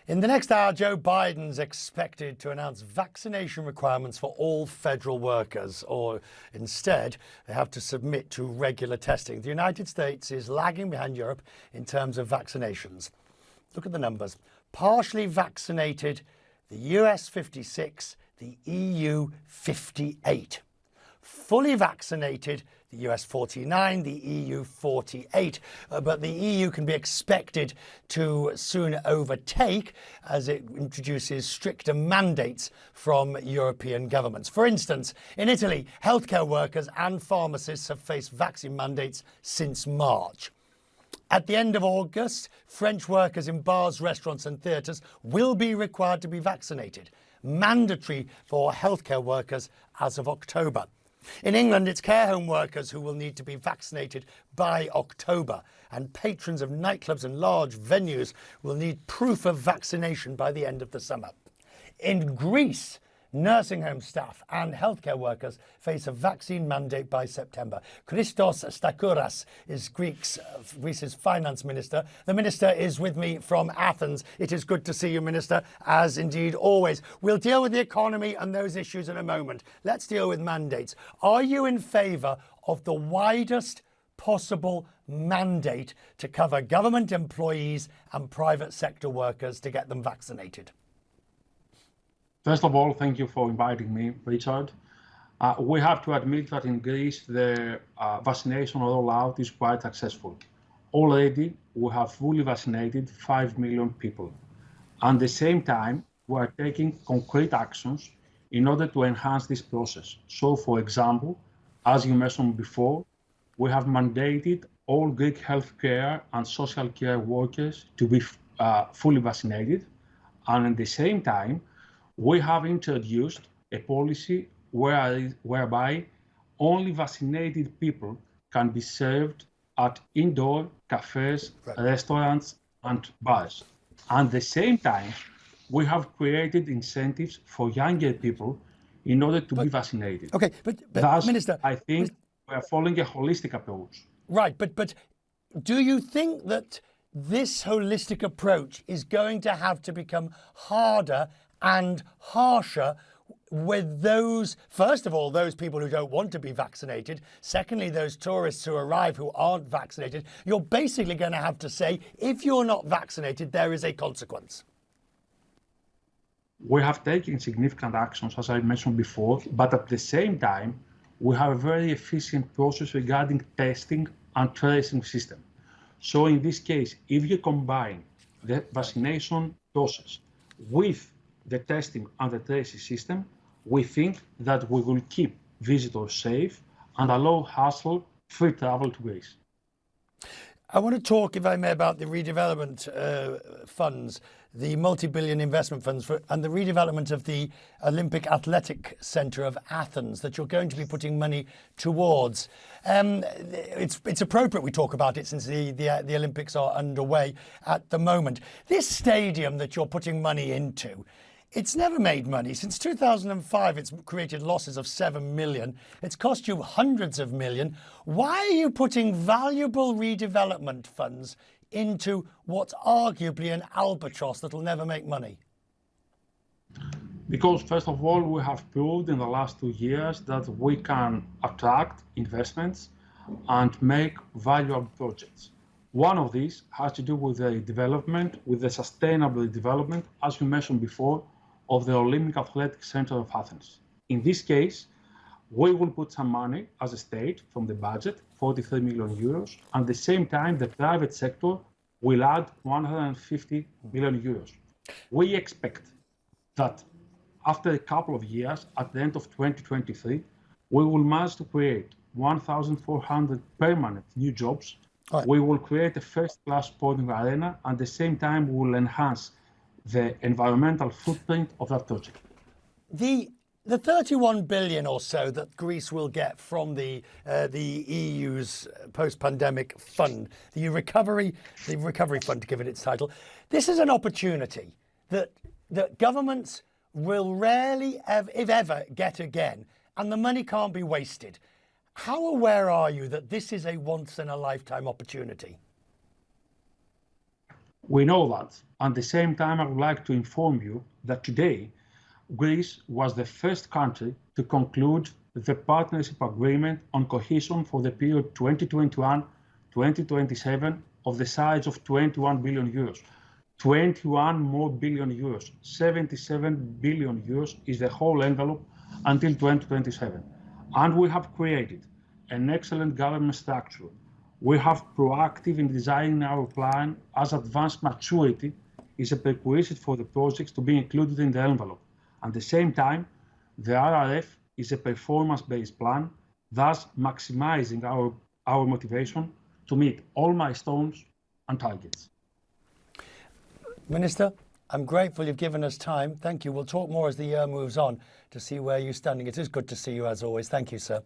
In the next hour, Joe Biden's expected to announce vaccination requirements for all federal workers, or instead, they have to submit to regular testing. The United States is lagging behind Europe in terms of vaccinations. Look at the numbers. Partially vaccinated, the US 56, the EU 58. Fully vaccinated, the US 49, the EU 48. But the EU can be expected to soon overtake as it introduces stricter mandates from European governments. For instance, in Italy, healthcare workers and pharmacists have faced vaccine mandates since March. At the end of August, French workers in bars, restaurants and theatres will be required to be vaccinated, mandatory for healthcare workers as of October. In England, it's care home workers who will need to be vaccinated by October, and patrons of nightclubs and large venues will need proof of vaccination by the end of the summer. In Greece, nursing home staff and healthcare workers face a vaccine mandate by September. Christos Staikouras is Greece's finance minister. The minister is with me from Athens. It is good to see you, Minister, as indeed always. We'll deal with the economy and those issues in a moment. Let's deal with mandates. Are you in favour of the widest possible mandate to cover government employees and private sector workers to get them vaccinated? First of all, thank you for inviting me, Richard. We have to admit that in Greece, the vaccination rollout is quite successful. Already, we have fully vaccinated 5 million people. At the same time, we are taking concrete actions in order to enhance this process. So, for example, as you mentioned before, we have mandated all Greek healthcare and social care workers to be fully vaccinated. And at the same time, we have introduced a policy whereby only vaccinated people can be served at indoor cafes, restaurants, and bars. At the same time, we have created incentives for younger people in order to be vaccinated. Okay, but Thus, Minister, I think we are following a holistic approach. Right, but do you think that this holistic approach is going to have to become harder and harsher with those, first of all, those people who don't want to be vaccinated. Secondly, those tourists who arrive who aren't vaccinated. You're basically going to have to say, if you're not vaccinated, there is a consequence. We have taken significant actions, as I mentioned before, but at the same time, we have a very efficient process regarding testing and tracing system. So in this case, if you combine the vaccination process with the testing and the tracing system, we think that we will keep visitors safe and allow hassle-free travel to Greece. I want to talk, if I may, about the redevelopment funds, the multi-billion investment funds and the redevelopment of the Olympic Athletic Centre of Athens that you're going to be putting money towards. It's appropriate we talk about it since the Olympics are underway at the moment. This stadium that you're putting money into, it's never made money. Since 2005, it's created losses of 7 million. It's cost you hundreds of million. Why are you putting valuable redevelopment funds into what's arguably an albatross that'll never make money? Because, first of all, we have proved in the last 2 years that we can attract investments and make valuable projects. One of these has to do with the development, with the sustainable development, as you mentioned before, of the Olympic Athletic Centre of Athens. In this case, we will put some money as a state from the budget, 43 million euros. At the same time, the private sector will add 150 million euros. We expect that after a couple of years, at the end of 2023, we will manage to create 1,400 permanent new jobs. Right. We will create a first-class sporting arena. At the same time, we will enhance the environmental footprint of that project. The 31 billion or so that Greece will get from the EU's post-pandemic fund, the recovery fund, to give it its title, this is an opportunity that governments will rarely, if ever, get again, and the money can't be wasted. How aware are you that this is a once-in-a-lifetime opportunity? We know that. At the same time, I would like to inform you that today, Greece was the first country to conclude the partnership agreement on cohesion for the period 2021-2027 of the size of 21 billion euros. 21 more billion euros, 77 billion euros is the whole envelope until 2027. And we have created an excellent government structure. We have proactive in designing our plan as advanced maturity is a prerequisite for the projects to be included in the envelope. At the same time, the RRF is a performance-based plan, thus maximizing our motivation to meet all milestones and targets. Minister, I'm grateful you've given us time. Thank you. We'll talk more as the year moves on to see where you're standing. It is good to see you as always. Thank you, sir.